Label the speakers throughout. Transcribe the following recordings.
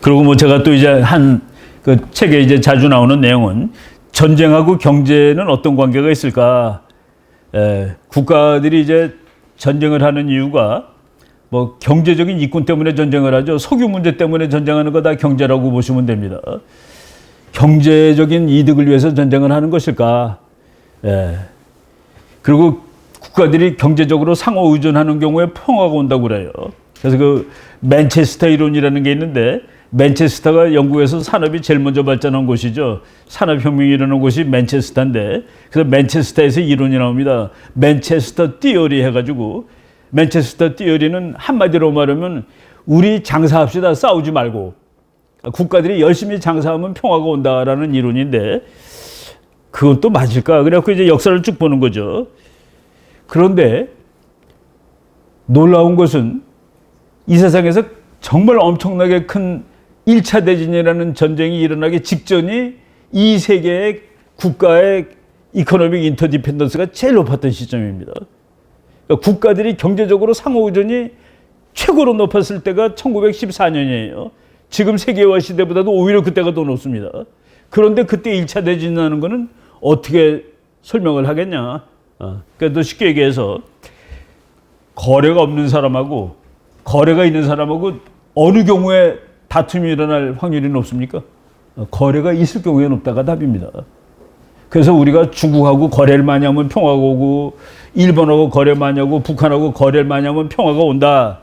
Speaker 1: 그리고 뭐 제가 또 이제 한 그 책에 이제 자주 나오는 내용은 전쟁하고 경제는 어떤 관계가 있을까? 국가들이 이제 전쟁을 하는 이유가 뭐 경제적인 이권 때문에 전쟁을 하죠. 석유 문제 때문에 전쟁하는 거 다 경제라고 보시면 됩니다. 경제적인 이득을 위해서 전쟁을 하는 것일까? 그리고 국가들이 경제적으로 상호 의존하는 경우에 평화가 온다고 그래요. 그래서 그 맨체스터 이론이라는 게 있는데, 맨체스터가 영국에서 산업이 제일 먼저 발전한 곳이죠. 산업혁명이 일어난 곳이 맨체스터인데, 그래서 맨체스터에서 이론이 나옵니다. 맨체스터 띠어리 해가지고, 맨체스터 띠어리는 한마디로 말하면 우리 장사합시다, 싸우지 말고. 국가들이 열심히 장사하면 평화가 온다라는 이론인데, 그것도 맞을까? 그래갖고 이제 역사를 쭉 보는 거죠. 그런데 놀라운 것은 이 세상에서 정말 엄청나게 큰 1차 대전이라는 전쟁이 일어나기 직전이 이 세계의 국가의 이코노믹 인터디펜던스가 제일 높았던 시점입니다. 그러니까 국가들이 경제적으로 상호의존이 최고로 높았을 때가 1914년이에요. 지금 세계화 시대보다도 오히려 그때가 더 높습니다. 그런데 그때 1차 대전이라는 거는 어떻게 설명을 하겠냐. 그러니까 더 쉽게 얘기해서 거래가 없는 사람하고 거래가 있는 사람하고 어느 경우에 다툼이 일어날 확률이 높습니까? 거래가 있을 경우에 높다가 답입니다. 그래서 우리가 중국하고 거래를 많이 하면 평화가 오고, 일본하고 거래 많이 하고, 북한하고 거래를 많이 하면 평화가 온다.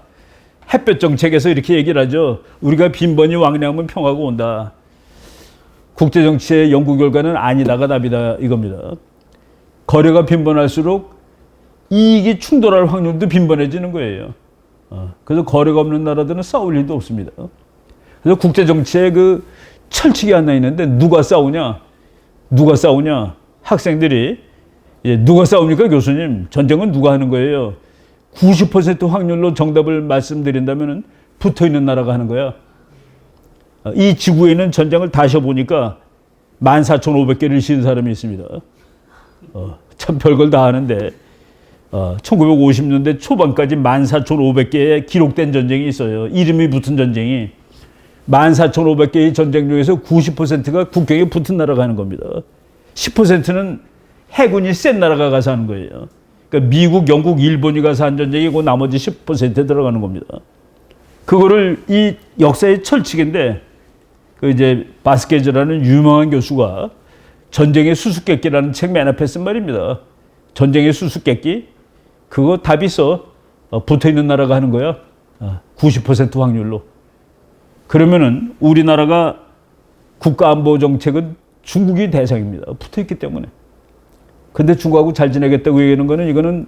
Speaker 1: 햇볕 정책에서 이렇게 얘기를 하죠. 우리가 빈번히 왕래하면 평화가 온다. 국제정치의 연구 결과는 아니다가 답이다 이겁니다. 거래가 빈번할수록 이익이 충돌할 확률도 빈번해지는 거예요. 그래서 거래가 없는 나라들은 싸울 일도 없습니다. 그래서 국제정치에 그 철칙이 하나 있는데, 누가 싸우냐? 누가 싸우냐? 학생들이, 누가 싸웁니까, 교수님? 전쟁은 누가 하는 거예요? 90% 확률로 정답을 말씀드린다면 붙어 있는 나라가 하는 거야. 이 지구에 있는 전쟁을 다 쉬어보니까 14,500개를 씌운 사람이 있습니다. 참 별걸 다 하는데, 1950년대 초반까지 14,500개의 기록된 전쟁이 있어요. 이름이 붙은 전쟁이. 14,500개의 전쟁 중에서 90%가 국경에 붙은 나라가 하는 겁니다. 10%는 해군이 센 나라가 가서 하는 거예요. 그러니까 미국, 영국, 일본이 가서 한 전쟁이고 나머지 10%에 들어가는 겁니다. 그거를 이 역사의 철칙인데, 그 이제 바스케즈라는 유명한 교수가 전쟁의 수수께끼라는 책 맨 앞에 쓴 말입니다. 전쟁의 수수께끼, 그거 답 있어. 붙어 있는 나라가 하는 거야. 90% 확률로. 그러면은 우리나라가 국가안보 정책은 중국이 대상입니다. 붙어 있기 때문에. 근데 중국하고 잘 지내겠다고 얘기하는 거는, 이거는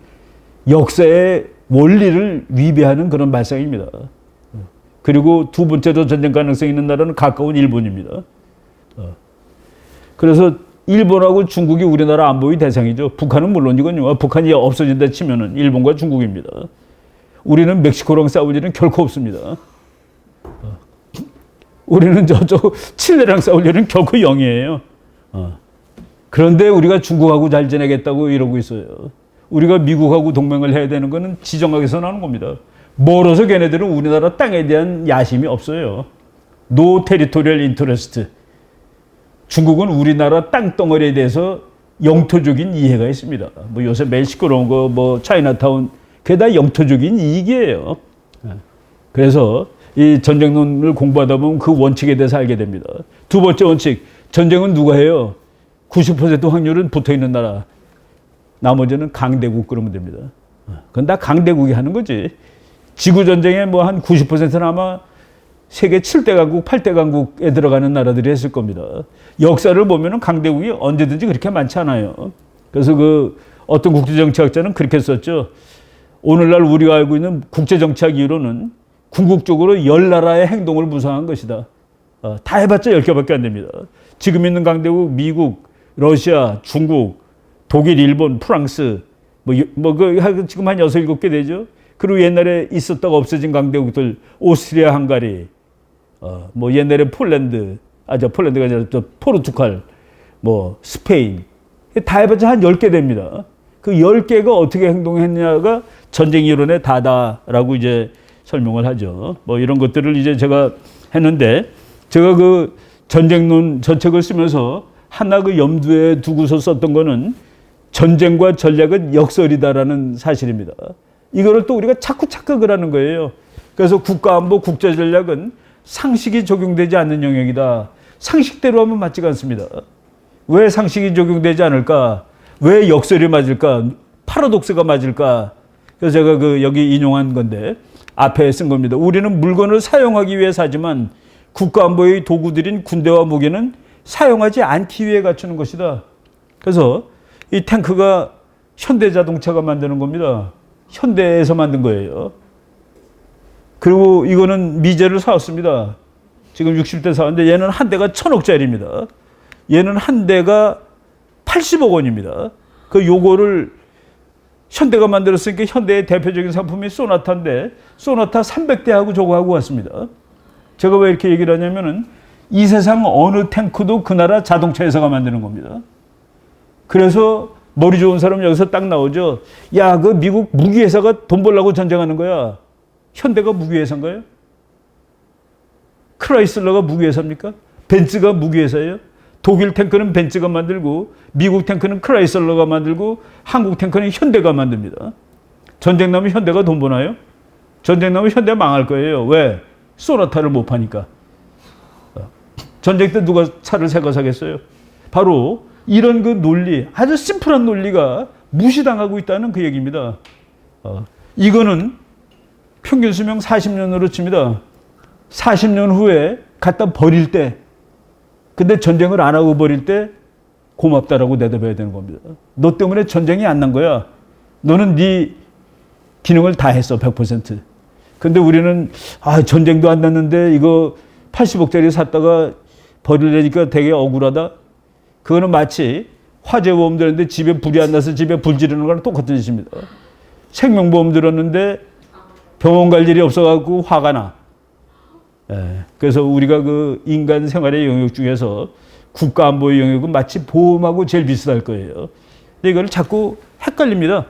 Speaker 1: 역사의 원리를 위배하는 그런 발상입니다. 그리고 두 번째로 전쟁 가능성이 있는 나라는 가까운 일본입니다. 그래서 일본하고 중국이 우리나라 안보의 대상이죠. 북한은 물론이거든요. 북한이 없어진다 치면은 일본과 중국입니다. 우리는 멕시코랑 싸울 일은 결코 없습니다. 우리는 저쪽 칠레랑 싸울 일은 결코 0이에요. 그런데 우리가 중국하고 잘 지내겠다고 이러고 있어요. 우리가 미국하고 동맹을 해야 되는 거는 지정학에서 나오는 겁니다. 멀어서 걔네들은 우리나라 땅에 대한 야심이 없어요. No territorial interest. 중국은 우리나라 땅덩어리에 대해서 영토적인 이해가 있습니다. 뭐 요새 매일 시끄러운 거, 뭐 차이나타운, 그게 다 영토적인 이익이에요. 그래서 이 전쟁론을 공부하다 보면 그 원칙에 대해서 알게 됩니다. 두 번째 원칙, 전쟁은 누가 해요? 90% 확률은 붙어있는 나라. 나머지는 강대국 그러면 됩니다. 그건 다 강대국이 하는 거지. 지구전쟁에 뭐 한 90%는 아마 세계 7대 강국, 8대 강국에 들어가는 나라들이 했을 겁니다. 역사를 보면은 강대국이 언제든지 그렇게 많지 않아요. 그래서 그 어떤 국제정치학자는 그렇게 썼죠. 오늘날 우리가 알고 있는 국제정치학 이론은 궁극적으로 10나라의 행동을 무상한 것이다. 다 해봤자 10개밖에 안 됩니다. 지금 있는 강대국, 미국, 러시아, 중국, 독일, 일본, 프랑스, 지금 한 6, 7개 되죠. 그리고 옛날에 있었다가 없어진 강대국들, 오스트리아, 헝가리, 뭐 옛날에 폴란드가 아니라 또 포르투갈, 뭐 스페인, 다 해봤자 한 10개 됩니다. 그 10개가 어떻게 행동했냐가 전쟁 이론의 다다라고 이제 설명을 하죠. 뭐 이런 것들을 이제 제가 했는데, 제가 그 전쟁론 전책을 쓰면서 하나 그 염두에 두고서 썼던 거는 전쟁과 전략은 역설이다라는 사실입니다. 이거를 또 우리가 자꾸 착각을 하는 거예요. 그래서 국가안보 국제전략은 상식이 적용되지 않는 영역이다. 상식대로 하면 맞지가 않습니다. 왜 상식이 적용되지 않을까? 왜 역설이 맞을까? 파라독스가 맞을까? 그래서 제가 그 여기 인용한 건데 앞에 쓴 겁니다. 우리는 물건을 사용하기 위해 사지만 국가안보의 도구들인 군대와 무기는 사용하지 않기 위해 갖추는 것이다. 그래서 이 탱크가 현대자동차가 만드는 겁니다. 현대에서 만든 거예요. 그리고 이거는 미제를 사왔습니다. 지금 60대 사왔는데 얘는 한 대가 1,000억짜리입니다. 얘는 한 대가 80억 원입니다. 그 요거를 현대가 만들었으니까 현대의 대표적인 상품이 소나타인데 소나타 300대하고 저거 하고 왔습니다. 제가 왜 이렇게 얘기를 하냐면은 이 세상 어느 탱크도 그 나라 자동차 회사가 만드는 겁니다. 그래서 머리 좋은 사람 여기서 딱 나오죠. 야, 그 미국 무기 회사가 돈 벌려고 전쟁하는 거야. 현대가 무기 회사인가요? 크라이슬러가 무기 회사입니까? 벤츠가 무기 회사예요? 독일 탱크는 벤츠가 만들고 미국 탱크는 크라이슬러가 만들고 한국 탱크는 현대가 만듭니다. 전쟁 나면 현대가 돈 버나요? 전쟁 나면 현대 망할 거예요. 왜? 소나타를 못 파니까. 전쟁 때 누가 차를 새 거 사겠어요? 바로 이런 그 논리, 아주 심플한 논리가 무시당하고 있다는 그 얘기입니다. 이거는 평균 수명 40년으로 칩니다. 40년 후에 갖다 버릴 때, 근데 전쟁을 안 하고 버릴 때 고맙다라고 대답해야 되는 겁니다. 너 때문에 전쟁이 안 난 거야. 너는 네 기능을 다 했어, 100%. 근데 우리는 전쟁도 안 났는데 이거 80억짜리 샀다가 버리려니까 되게 억울하다. 그거는 마치 화재보험 들었는데 집에 불이 안 나서 집에 불 지르는 거랑 똑같은 짓입니다. 생명보험 들었는데 병원 갈 일이 없어갖고 화가 나. 그래서 우리가 그 인간 생활의 영역 중에서 국가안보의 영역은 마치 보험하고 제일 비슷할 거예요. 근데 이걸 자꾸 헷갈립니다.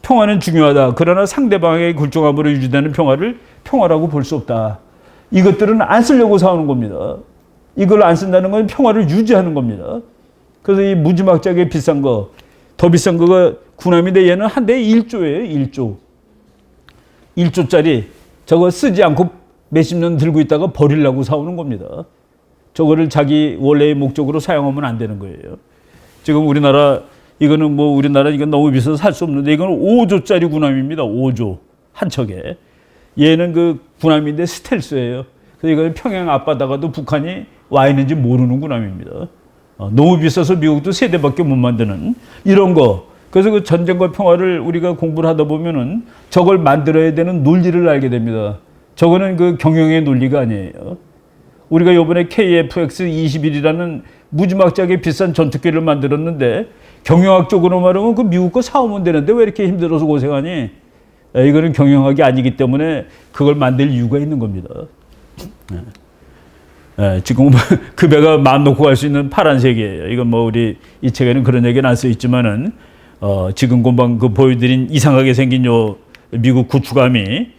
Speaker 1: 평화는 중요하다. 그러나 상대방의 굴종함으로 유지되는 평화를 평화라고 볼 수 없다. 이것들은 안 쓰려고 싸우는 겁니다. 이걸 안 쓴다는 건 평화를 유지하는 겁니다. 그래서 이 무지막지하게 비싼 거, 더 비싼 거가 군함인데 얘는 한 대에 1조예요. 1조. 1조짜리 저거 쓰지 않고 몇십 년 들고 있다가 버리려고 사오는 겁니다. 저거를 자기 원래의 목적으로 사용하면 안 되는 거예요. 지금 우리나라 이거는 뭐 우리나라 이건 너무 비싸서 살 수 없는데 이거는 5조짜리 군함입니다. 5조 한 척에. 얘는 그 군함인데 스텔스예요. 그래서 이거는 평양 앞바다가도 북한이 와 있는지 모르는 군함입니다. 너무 비싸서 미국도 세 대밖에 못 만드는 이런 거. 그래서 그 전쟁과 평화를 우리가 공부를 하다 보면은 저걸 만들어야 되는 논리를 알게 됩니다. 저거는 그 경영의 논리가 아니에요. 우리가 이번에 KF-21이라는 무지막지하게 비싼 전투기를 만들었는데 경영학적으로 말하면 그 미국 거 사오면 되는데 왜 이렇게 힘들어서 고생하니? 이거는 경영학이 아니기 때문에 그걸 만들 이유가 있는 겁니다. 지금 그 배가 마음 놓고 갈 수 있는 파란색이에요. 이건 뭐 우리 이 책에는 그런 얘기는 안 써 있지만은 지금 금방 그 보여드린 이상하게 생긴 요 미국 구축함이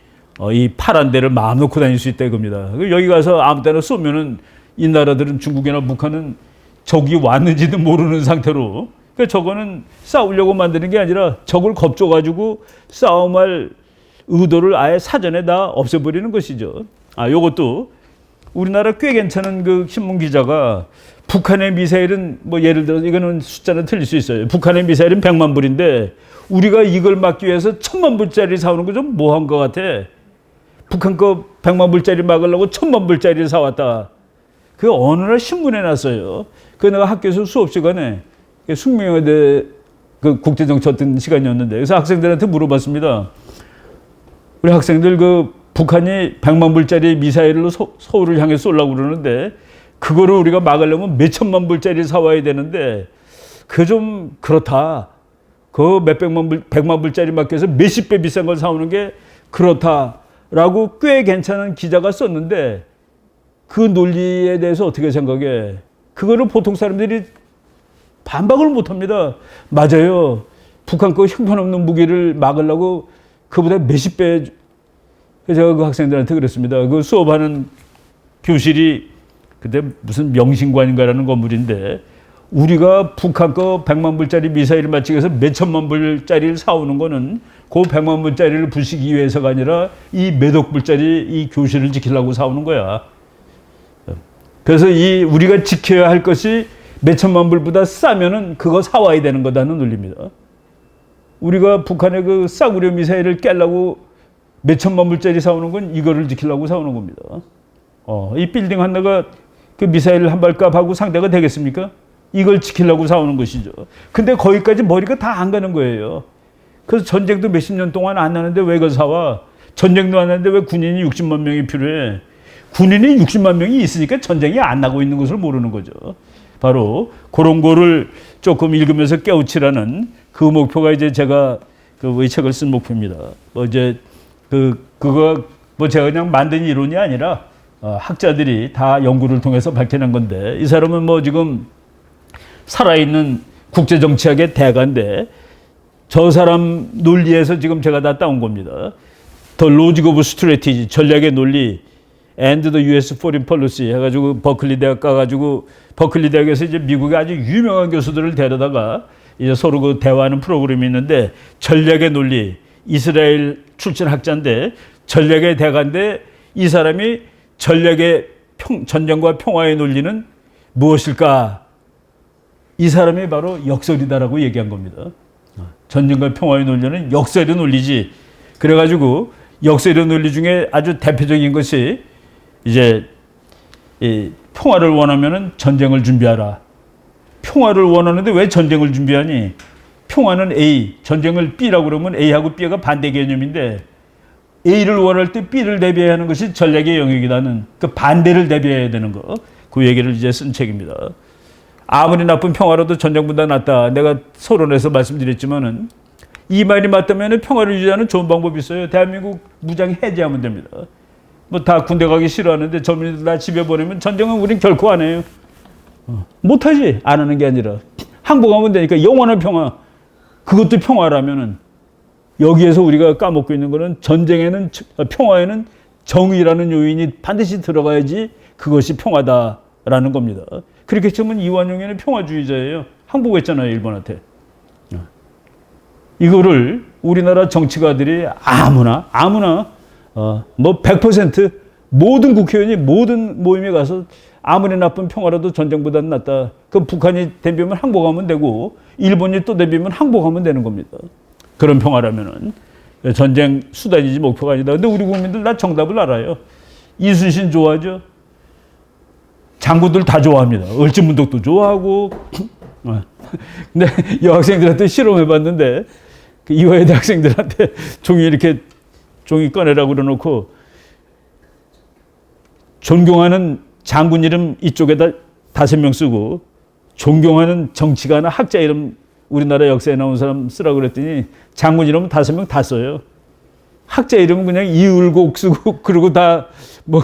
Speaker 1: 이 파란 데를 마음 놓고 다닐 수 있다 이겁니다. 여기 가서 아무 때나 쏘면은 이 나라들은 중국이나 북한은 적이 왔는지도 모르는 상태로 그러니까 저거는 싸우려고 만드는 게 아니라 적을 겁줘가지고 싸움할 의도를 아예 사전에 다 없애버리는 것이죠. 요것도 우리나라 꽤 괜찮은 그 신문 기자가 북한의 미사일은 뭐 예를 들어서 이거는 숫자는 틀릴 수 있어요. 북한의 미사일은 100만 불인데 우리가 이걸 막기 위해서 1000만 불짜리 사오는 거 좀 뭐한 것 같아. 북한 거 100만 불짜리 막으려고 1000만 불짜리를 사왔다. 그 어느 날 신문에 났어요. 그 내가 학교에서 수업 시간에 숙명여대 그 국제정치 어떤 시간이었는데 그래서 학생들한테 물어봤습니다. 우리 학생들 그 북한이 100만 불짜리 미사일로 서울을 향해 쏘려고 그러는데 그거를 우리가 막으려면 몇천만 불짜리 사와야 되는데 그게 좀 그렇다. 그 몇백만 불, 100만 불짜리 막기 위해서 몇십 배 비싼 걸 사오는 게 그렇다라고 꽤 괜찮은 기자가 썼는데 그 논리에 대해서 어떻게 생각해? 그거를 보통 사람들이 반박을 못합니다. 맞아요. 북한 거 형편없는 무기를 막으려고 그보다 몇십 배. 제가 그 학생들한테 그랬습니다. 그 수업하는 교실이 그때 무슨 명신관인가라는 건물인데 우리가 북한 거 100만 불짜리 미사일을 맞추기 위해서 몇 천만 불짜리를 사오는 거는 그 100만 불짜리를 부수기 위해서가 아니라 이 몇억 불짜리 이 교실을 지키려고 사오는 거야. 그래서 이 우리가 지켜야 할 것이 몇 천만 불보다 싸면은 그거 사와야 되는 거다는 논리입니다. 우리가 북한의 그 싸구려 미사일을 깨려고 몇 천만 불짜리 사오는 건 이거를 지키려고 사오는 겁니다. 이 빌딩 하나가 그 미사일 한 발값 하고 상대가 되겠습니까? 이걸 지키려고 사오는 것이죠. 근데 거기까지 머리가 다 안 가는 거예요. 그래서 전쟁도 몇십 년 동안 안 하는데 왜 그걸 사와? 전쟁도 안 하는데 왜 군인이 60만 명이 필요해? 군인이 60만 명이 있으니까 전쟁이 안 나고 있는 것을 모르는 거죠. 바로 그런 거를 조금 읽으면서 깨우치라는 그 목표가 이제 제가 이 책을 쓴 목표입니다. 이제 그거 제가 그냥 만든 이론이 아니라 학자들이 다 연구를 통해서 밝혀낸 건데 이 사람은 지금 살아있는 국제정치학의 대가인데 저 사람 논리에서 지금 제가 다 따온 겁니다. The Logic of Strategy, 전략의 논리 and the US Foreign Policy 해가지고 버클리 대학 가가지고 버클리 대학에서 이제 미국의 아주 유명한 교수들을 데려다가 이제 서로 그 대화하는 프로그램이 있는데 전략의 논리, 이스라엘 출신 학자인데 전략의 대가인데 이 사람이 전략의 전쟁과 평화의 논리는 무엇일까? 이 사람이 바로 역설이다라고 얘기한 겁니다. 전쟁과 평화의 논리는 역설의 논리지. 그래가지고 역설의 논리 중에 아주 대표적인 것이 이제 이 평화를 원하면은 전쟁을 준비하라. 평화를 원하는데 왜 전쟁을 준비하니? 평화는 A, 전쟁을 B라고 그러면 A하고 B가 반대 개념인데 A를 원할 때 B를 대비해야 하는 것이 전략의 영역이라는 그 반대를 대비해야 되는 거. 그 얘기를 이제 쓴 책입니다. 아무리 나쁜 평화라도 전쟁보다 낫다. 내가 서론에서 말씀드렸지만은 이 말이 맞다면 평화를 유지하는 좋은 방법이 있어요. 대한민국 무장 해제하면 됩니다. 다 군대 가기 싫어하는데 젊은이들 다 집에 보내면 전쟁은 우린 결코 안 해요. 못하지. 안 하는 게 아니라 항복하면 되니까 영원한 평화. 그것도 평화라면은 여기에서 우리가 까먹고 있는 거는 전쟁에는 평화에는 정의라는 요인이 반드시 들어가야지 그것이 평화다라는 겁니다. 그렇게 치면 이완용에는 평화주의자예요. 항복했잖아요, 일본한테. 이거를 우리나라 정치가들이 아무나 100% 모든 국회의원이 모든 모임에 가서 아무리 나쁜 평화라도 전쟁보다는 낫다. 그럼 북한이 덤비면 항복하면 되고 일본이 또 덤비면 항복하면 되는 겁니다. 그런 평화라면은 전쟁 수단이지 목표가 아니다. 근데 우리 국민들 다 정답을 알아요. 이순신 좋아하죠. 장군들 다 좋아합니다. 을지문덕도 좋아하고. 근데 여학생들한테 실험해봤는데 그 이화여대 학생들한테 종이 꺼내라고 그래놓고 존경하는 장군 이름 이쪽에다 5명 쓰고 존경하는 정치가나 학자 이름 우리나라 역사에 나온 사람 쓰라고 그랬더니 장군 이름은 5명 다 써요. 학자 이름은 그냥 이을곡 쓰고 그러고 다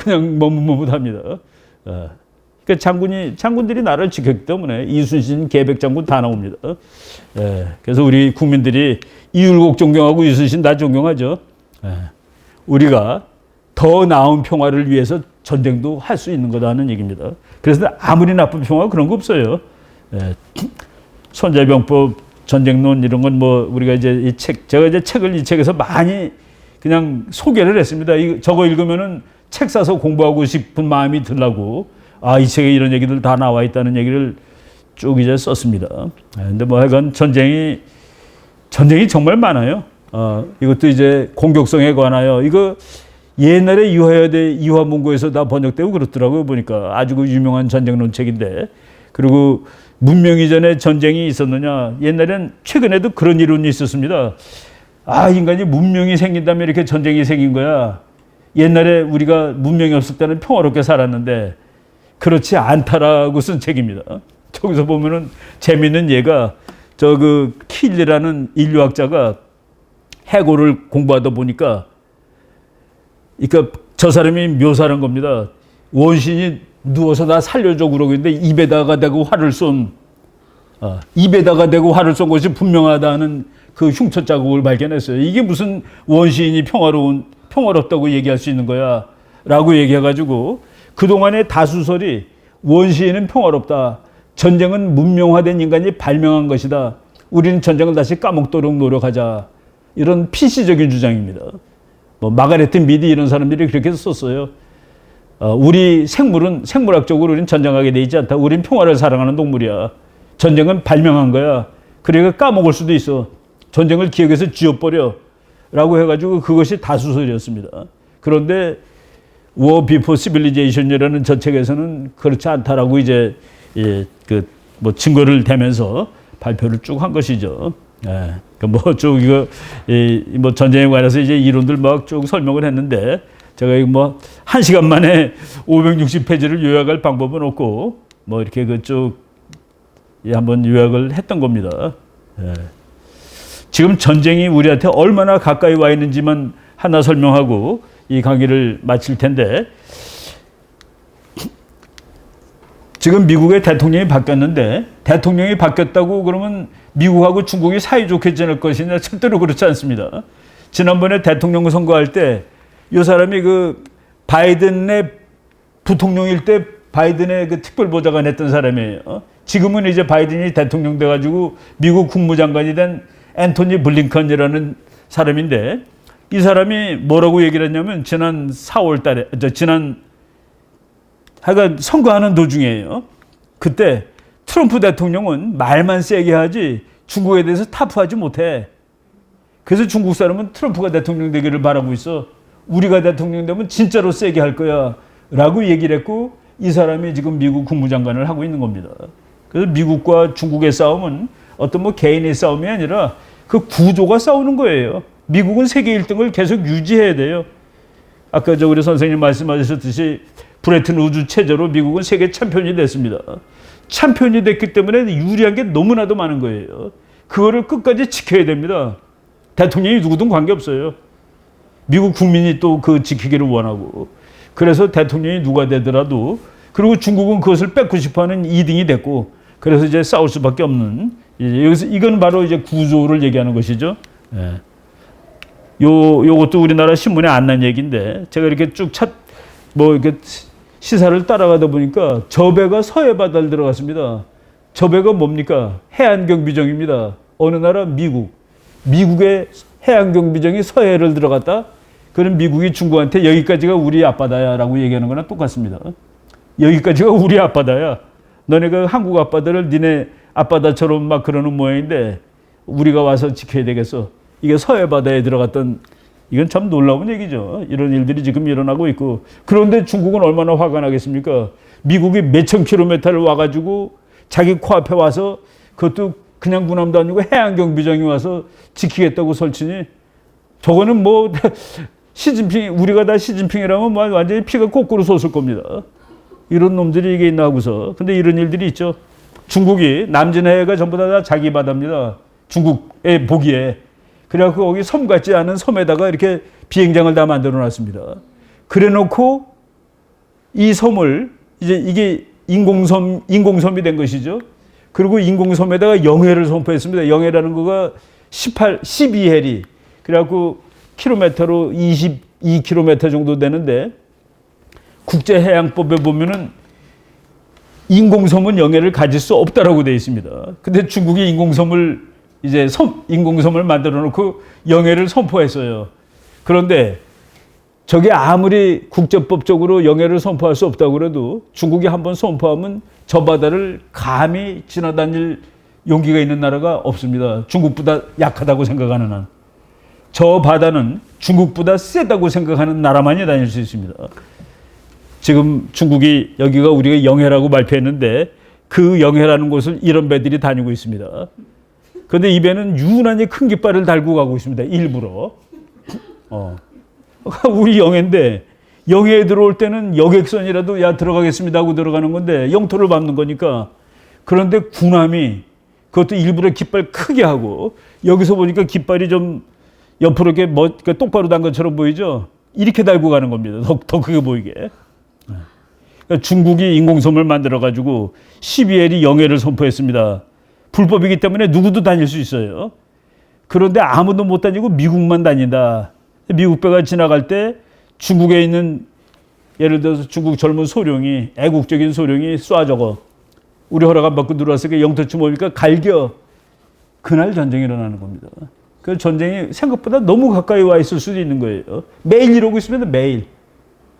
Speaker 1: 그냥 머뭇머뭇합니다. 그러니까 장군들이 나라를 지켰기 때문에 이순신, 계백장군 다 나옵니다. 그래서 우리 국민들이 이율곡 존경하고 이순신 다 존경하죠. 우리가 더 나은 평화를 위해서 전쟁도 할 수 있는 거다는 얘기입니다. 그래서 아무리 나쁜 평화 그런 거 없어요. 손자병법, 전쟁론 이런 건 우리가 이제 제가 이제 이 책에서 많이 그냥 소개를 했습니다. 저거 읽으면은 책 사서 공부하고 싶은 마음이 들라고. 이 책에 이런 얘기들 다 나와 있다는 얘기를 쭉 이제 썼습니다. 근데 하여간 전쟁이 정말 많아요. 이것도 이제 공격성에 관하여 이거 옛날에 이화여대 이화문고에서 다 번역되고 그렇더라고요. 보니까 아주 유명한 전쟁론 책인데 그리고 문명 이전에 전쟁이 있었느냐? 옛날엔 최근에도 그런 이론이 있었습니다. 인간이 문명이 생긴다면 이렇게 전쟁이 생긴 거야. 옛날에 우리가 문명이 없을 때는 평화롭게 살았는데 그렇지 않다라고 쓴 책입니다. 저기서 보면은 재미있는 예가 킬리라는 인류학자가 해고를 공부하다 보니까 그러니까 저 사람이 묘사한 겁니다. 원신이 누워서 나 살려줘 그러고 있는데 입에다가 대고 활을 쏜 것이 분명하다는 그 흉터 자국을 발견했어요. 이게 무슨 원시인이 평화롭다고 얘기할 수 있는 거야 라고 얘기해가지고 그동안의 다수설이 원시인은 평화롭다. 전쟁은 문명화된 인간이 발명한 것이다. 우리는 전쟁을 다시 까먹도록 노력하자. 이런 PC적인 주장입니다. 뭐 마가레트 미디 이런 사람들이 그렇게 썼어요. 우리 생물학적으로 우리는 전쟁하게 돼 있지 않다. 우린 평화를 사랑하는 동물이야. 전쟁은 발명한 거야. 그러니까 까먹을 수도 있어. 전쟁을 기억에서 지워버려. 라고 해가지고 그것이 다수설이었습니다. 그런데 War Before Civilization이라는 저 책에서는 그렇지 않다라고 이제 뭐 증거를 대면서 발표를 쭉 한 것이죠. 예. 뭐 쭉 이거 뭐 전쟁에 관해서 이제 이론들 막 쭉 설명을 했는데 제가 이거 뭐 1시간 만에 560페이지를 요약할 방법은 없고 뭐 이렇게 쭉 한번 요약을 했던 겁니다. 예. 지금 전쟁이 우리한테 얼마나 가까이 와 있는지만 하나 설명하고 이 강의를 마칠 텐데, 지금 미국의 대통령이 바뀌었는데 대통령이 바뀌었다고 그러면 미국하고 중국이 사이좋게 지낼 것이냐? 절대로 그렇지 않습니다. 지난번에 대통령 선거할 때 이 사람이 그 바이든의 부통령일 때 바이든의 그 특별보좌관 했던 사람이에요. 지금은 이제 바이든이 대통령 돼가지고 미국 국무장관이 된 앤토니 블링컨이라는 사람인데, 이 사람이 뭐라고 얘기를 했냐면 지난 4월 달에 하여간 선거하는 도중이에요. 그때 트럼프 대통령은 말만 세게 하지 중국에 대해서 타프하지 못해. 그래서 중국 사람은 트럼프가 대통령 되기를 바라고 있어. 우리가 대통령 되면 진짜로 세게 할 거야 라고 얘기를 했고, 이 사람이 지금 미국 국무장관을 하고 있는 겁니다. 그래서 미국과 중국의 싸움은 어떤 뭐 개인의 싸움이 아니라 그 구조가 싸우는 거예요. 미국은 세계 1등을 계속 유지해야 돼요. 아까 우리 선생님 말씀하셨듯이 브레튼 우주 체제로 미국은 세계 챔피언이 됐습니다. 챔피언이 됐기 때문에 유리한 게 너무나도 많은 거예요. 그거를 끝까지 지켜야 됩니다. 대통령이 누구든 관계없어요. 미국 국민이 또 그 지키기를 원하고, 그래서 대통령이 누가 되더라도, 그리고 중국은 그것을 뺏고 싶어하는 2등이 됐고, 그래서 이제 싸울 수밖에 없는, 여기서 이건 바로 이제 구조를 얘기하는 것이죠. 예. 요것도 우리나라 신문에 안 난 얘기인데, 제가 이렇게 쭉 이렇게 시사를 따라가다 보니까 저 배가 서해 바다를 들어갔습니다. 저 배가 뭡니까? 해안경비정입니다. 어느 나라? 미국의 해안경비정이 서해를 들어갔다? 그럼 미국이 중국한테 여기까지가 우리 앞바다야 라고 얘기하는 거나 똑같습니다. 여기까지가 우리 앞바다야. 너네가 한국 앞바다를 니네 앞바다처럼 막 그러는 모양인데 우리가 와서 지켜야 되겠어. 이게 서해 바다에 들어갔던, 이건 참 놀라운 얘기죠. 이런 일들이 지금 일어나고 있고. 그런데 중국은 얼마나 화가 나겠습니까? 미국이 몇천 킬로미터를 와가지고 자기 코앞에 와서, 그것도 그냥 군함도 아니고 해안경비정이 와서 지키겠다고 설치니, 저거는 뭐 우리가 다 시진핑이라면 완전히 피가 거꾸로 솟을 겁니다. 이런 놈들이 이게 있나 하고서. 근데 이런 일들이 있죠. 중국이 남진해가 전부 다 자기 바다입니다. 중국에 보기에. 그래갖고 거기 섬 같지 않은 섬에다가 이렇게 비행장을 다 만들어 놨습니다. 그래 놓고 이 섬을 이제 이게 인공섬이 된 것이죠. 그리고 인공섬에다가 영해를 선포했습니다. 영해라는 거가 12해리. 그래갖고 킬로미터로 22km 정도 되는데, 국제해양법에 보면은 인공섬은 영해를 가질 수 없다라고 되어 있습니다. 근데 중국이 인공섬을 만들어 놓고 영해를 선포했어요. 그런데 저게 아무리 국제법적으로 영해를 선포할 수 없다고 그래도 중국이 한번 선포하면 저 바다를 감히 지나다닐 용기가 있는 나라가 없습니다. 중국보다 약하다고 생각하는 한. 저 바다는 중국보다 세다고 생각하는 나라만이 다닐 수 있습니다. 지금 중국이 여기가 우리가 영해라고 발표했는데 그 영해라는 곳을 이런 배들이 다니고 있습니다. 그런데 이 배는 유난히 큰 깃발을 달고 가고 있습니다. 일부러. 우리 영해인데, 영해에 들어올 때는 여객선이라도 들어가겠습니다 하고 들어가는 건데 영토를 밟는 거니까. 그런데 군함이 그것도 일부러 깃발 크게 하고, 여기서 보니까 깃발이 좀 옆으로 이렇게 똑바로 단 것처럼 보이죠? 이렇게 달고 가는 겁니다. 더 크게 보이게. 그러니까 중국이 인공섬을 만들어가지고 12해리 영해를 선포했습니다. 불법이기 때문에 누구도 다닐 수 있어요. 그런데 아무도 못 다니고 미국만 다닌다. 미국 배가 지나갈 때 중국에 있는 예를 들어서 중국 젊은 소령이, 애국적인 소령이 쏴 우리 허락 안 받고 들어왔으니까 영토치 뭡니까? 갈겨. 그날 전쟁이 일어나는 겁니다. 그 전쟁이 생각보다 너무 가까이 와 있을 수도 있는 거예요. 매일 이러고 있으면 매일.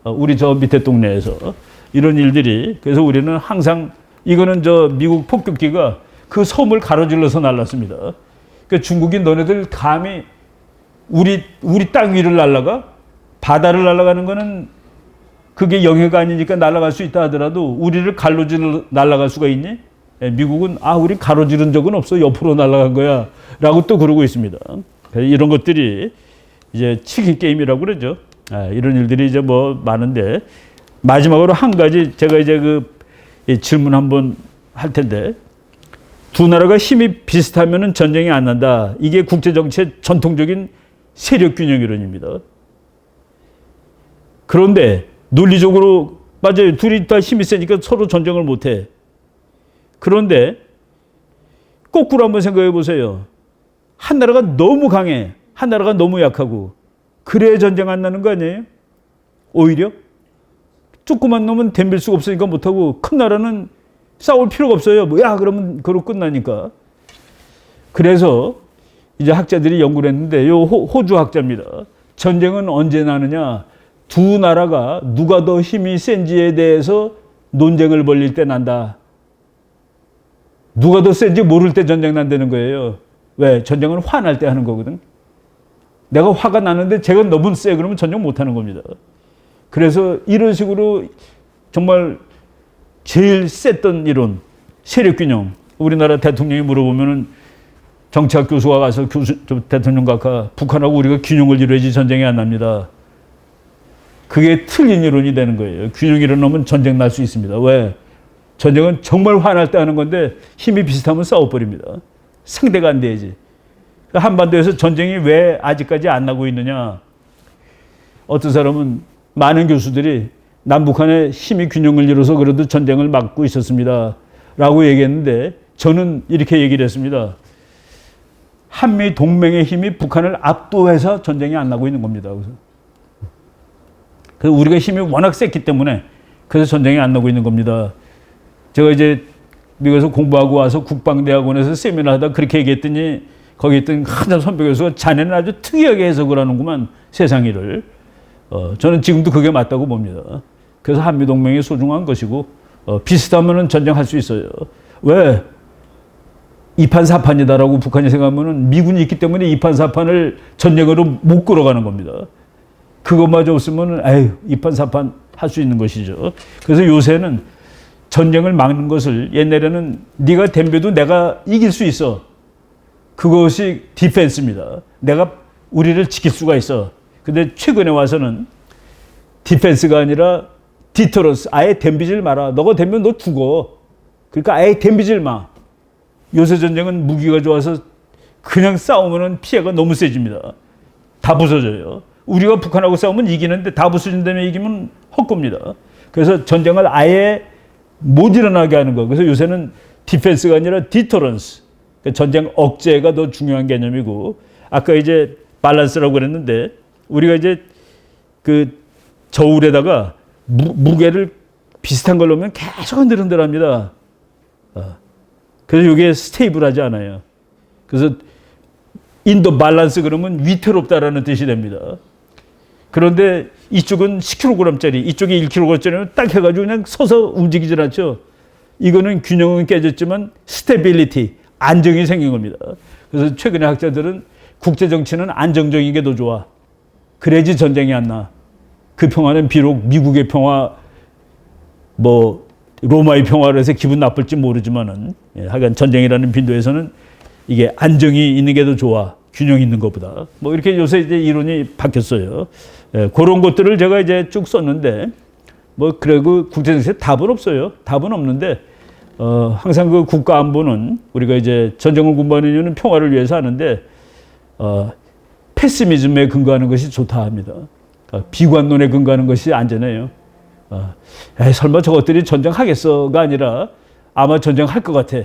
Speaker 1: 우리 저 밑에 동네에서. 이런 일들이. 그래서 우리는 항상 이거는 저 미국 폭격기가 그 섬을 가로질러서 날랐습니다. 그러니까 중국이 너네들 감히 우리 땅 위를 날아가? 바다를 날아가는 거는 그게 영해가 아니니까 날아갈 수 있다 하더라도 우리를 가로질러 날아갈 수가 있니? 미국은 우리 가로지른 적은 없어. 옆으로 날아간 거야. 라고 또 그러고 있습니다. 이런 것들이 이제 치킨 게임이라고 그러죠. 이런 일들이 이제 뭐 많은데 마지막으로 한 가지 제가 이제 그 질문 한번 할 텐데 두 나라가 힘이 비슷하면은 전쟁이 안 난다. 이게 국제 정치의 전통적인 세력 균형 이론입니다. 그런데 논리적으로 맞아요. 둘이 다 힘이 세니까 서로 전쟁을 못 해. 그런데 거꾸로 한번 생각해 보세요. 한 나라가 너무 강해. 한 나라가 너무 약하고. 그래야 전쟁 안 나는 거 아니에요? 오히려 조그만 놈은 덤빌 수가 없으니까 못하고 큰 나라는 싸울 필요가 없어요. 뭐야 그러면 그로 끝나니까. 그래서 이제 학자들이 연구를 했는데 요 호주 학자입니다. 전쟁은 언제 나느냐? 두 나라가 누가 더 힘이 센지에 대해서 논쟁을 벌릴 때 난다. 누가 더 센지 모를 때 전쟁 난다는 거예요. 왜? 전쟁은 화날 때 하는 거거든. 내가 화가 나는데 제가 너무 세 그러면 전쟁 못 하는 겁니다. 그래서 이런 식으로 정말 제일 셌던 이론, 세력균형. 우리나라 대통령이 물어보면은 정치학 교수가 가서 대통령 각하 북한하고 우리가 균형을 이루어야지 전쟁이 안 납니다. 그게 틀린 이론이 되는 거예요. 균형 이론하면 전쟁 날 수 있습니다. 왜? 전쟁은 정말 화날 때 하는 건데 힘이 비슷하면 싸워버립니다. 상대가 안 돼야지. 한반도에서 전쟁이 왜 아직까지 안 나고 있느냐. 어떤 사람은 많은 교수들이 남북한의 힘이 균형을 이뤄서 그래도 전쟁을 막고 있었습니다. 라고 얘기했는데 저는 이렇게 얘기를 했습니다. 한미 동맹의 힘이 북한을 압도해서 전쟁이 안 나고 있는 겁니다. 그래서 우리가 힘이 워낙 셌기 때문에 그래서 전쟁이 안 나고 있는 겁니다. 제가 이제 미국에서 공부하고 와서 국방대학원에서 세미나 하다 그렇게 얘기했더니 거기 있던 한참 선배 교수가 자네는 아주 특이하게 해석을 하는구만 세상 일을. 저는 지금도 그게 맞다고 봅니다. 그래서 한미동맹이 소중한 것이고 비슷하면 전쟁할 수 있어요. 왜? 2판 4판이다라고 북한이 생각하면 미군이 있기 때문에 2판 4판을 전쟁으로 못 끌어가는 겁니다. 그것마저 없으면 2판 4판 할 수 있는 것이죠. 그래서 요새는 전쟁을 막는 것을 옛날에는 네가 덤벼도 내가 이길 수 있어. 그것이 디펜스입니다. 내가 우리를 지킬 수가 있어. 근데 최근에 와서는 디펜스가 아니라 디터런스. 아예 덤비질 마라. 너가 덤비면 너 죽어. 그러니까 아예 덤비질 마. 요새 전쟁은 무기가 좋아서 그냥 싸우면 피해가 너무 세집니다. 다 부서져요. 우리가 북한하고 싸우면 이기는데 다 부서진 다음에 이기면 헛겁니다. 그래서 전쟁을 아예 못 일어나게 하는 거. 그래서 요새는 디펜스가 아니라 디터런스. 전쟁 억제가 더 중요한 개념이고, 아까 이제 밸런스라고 그랬는데, 우리가 이제 그 저울에다가 무게를 비슷한 걸로 하면 계속 흔들흔들합니다. 그래서 이게 스테이블하지 않아요. 그래서 인더 밸런스 그러면 위태롭다라는 뜻이 됩니다. 그런데 이쪽은 10kg짜리, 이쪽이 1kg짜리면 딱 해가지고 그냥 서서 움직이질 않죠. 이거는 균형은 깨졌지만 스테빌리티, 안정이 생긴 겁니다. 그래서 최근에 학자들은 국제 정치는 안정적인 게 더 좋아. 그래야지 전쟁이 안 나. 그 평화는 비록 미국의 평화, 뭐 로마의 평화를 해서 기분 나쁠지 모르지만은, 하여간 전쟁이라는 빈도에서는 이게 안정이 있는 게 더 좋아. 균형 있는 것보다. 뭐 이렇게 요새 이제 이론이 바뀌었어요. 그런 것들을 제가 이제 쭉 썼는데, 뭐 그리고 국제 정치에 답은 없어요. 답은 없는데, 항상 그 국가 안보는 우리가 이제 전쟁을 공부하는 이유는 평화를 위해서 하는데, 패시미즘에 근거하는 것이 좋다 합니다. 비관론에 근거하는 것이 안전해요. 설마 저것들이 전쟁하겠어가 아니라 아마 전쟁할 것 같아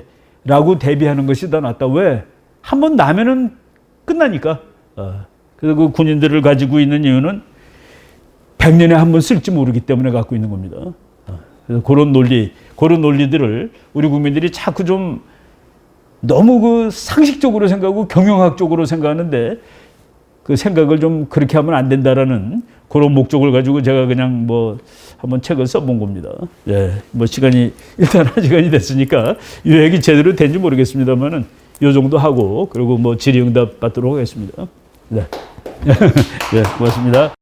Speaker 1: 라고 대비하는 것이 더 낫다. 왜? 한번 나면은 끝나니까. 그래서 그 군인들을 가지고 있는 이유는 100년에 한 번 쓸지 모르기 때문에 갖고 있는 겁니다. 그래서 그런 논리들을 우리 국민들이 자꾸 좀 너무 그 상식적으로 생각하고 경영학적으로 생각하는데 그 생각을 좀 그렇게 하면 안 된다라는 그런 목적을 가지고 제가 그냥 뭐 한번 책을 써본 겁니다. 예, 뭐 일단 한 시간이 됐으니까 요약이 제대로 된지 모르겠습니다만은 요 정도 하고 그리고 뭐 질의응답 받도록 하겠습니다. 네. 네, 고맙습니다.